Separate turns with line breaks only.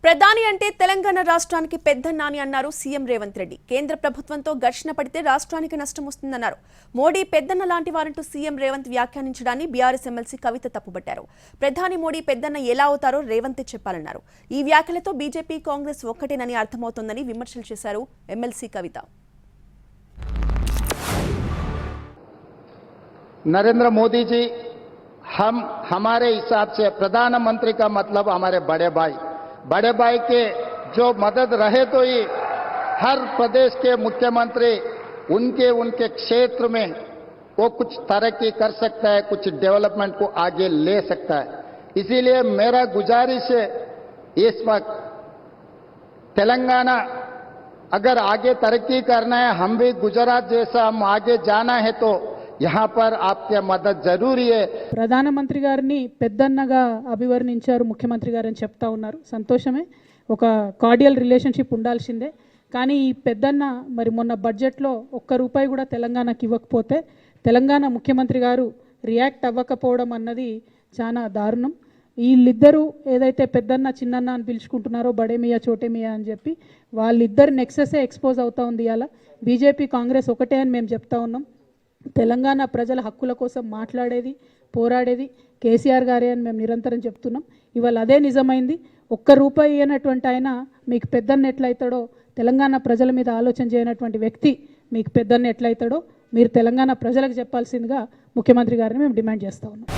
ప్రధాని అంటే తెలంగాణ రాష్ట్రానికి పెద్దన్న అని అన్నారు సీఎం రేవంత్ రెడ్డి. కేంద్ర ప్రభుత్వంతో ఘర్షణ పడితే రాష్ట్రానికి నష్టం వస్తుందన్నారు. మోడీ పెద్దన్న లాంటి వారంటూ సీఎం రేవంత్ వ్యాఖ్యానించడాన్ని బీఆర్ఎస్ ఎమ్మెల్సీ కవిత తప్పుబట్టారు. ప్రధాని మోడీ పెద్దన్న ఎలా అవుతారో రేవంతే చెప్పాలన్నారు. ఈ వ్యాఖ్యలతో బీజేపీ కాంగ్రెస్ ఒక్కటేనని అర్థమవుతోందని విమర్శలు చేశారు ఎమ్మెల్సీ కవిత.
नरेंद्र मोदी जी हमारे हिसाब से प्रधानमंत्री का मतलब हमारे बड़े भाई के जो मदद रहे तो ही हर प्रदेश के मुख्यमंत्री उनके क्षेत्र में वो कुछ तरक्की कर सकता है, कुछ डेवलपमेंट को आगे ले सकता है। इसीलिए मेरा गुजारिश है इस वक्त तेलंगाना अगर आगे तरक्की करना है, हम भी गुजरात जैसा हम आगे जाना है तो यहाँ पर आपके मदद जरूरी है।
ప్రధానమంత్రి గారిని పెద్దన్నగా అభివర్ణించారు ముఖ్యమంత్రి గారు అని చెప్తా ఉన్నారు. సంతోషమే, ఒక కార్డియల్ రిలేషన్షిప్ ఉండాల్సిందే. కానీ ఈ పెద్దన్న మరి మొన్న బడ్జెట్లో ఒక్క రూపాయి కూడా తెలంగాణకి ఇవ్వకపోతే తెలంగాణ ముఖ్యమంత్రి గారు రియాక్ట్ అవ్వకపోవడం అన్నది చాలా దారుణం. వీళ్ళిద్దరూ ఏదైతే పెద్దన్న చిన్నన్న అని పిలుచుకుంటున్నారో బడేమియా చోటేమియా అని చెప్పి వాళ్ళిద్దరు నెక్సెసే ఎక్స్పోజ్ అవుతా ఉంది. ఇవాళ బీజేపీ కాంగ్రెస్ ఒకటే అని మేము చెప్తా ఉన్నాం. తెలంగాణ ప్రజల హక్కుల కోసం మాట్లాడేది పోరాడేది కేసీఆర్ గారే అని మేము నిరంతరం చెప్తున్నాం. ఇవాళ అదే నిజమైంది. ఒక్క రూపాయి అయినటువంటి ఆయన మీకు పెద్దన్న ఎట్లయితాడో, తెలంగాణ ప్రజల మీద ఆలోచన చేయనటువంటి వ్యక్తి మీకు పెద్దన్న ఎట్లయితాడో మీరు తెలంగాణ ప్రజలకు చెప్పాల్సిందిగా ముఖ్యమంత్రి గారిని మేము డిమాండ్ చేస్తా ఉన్నాం.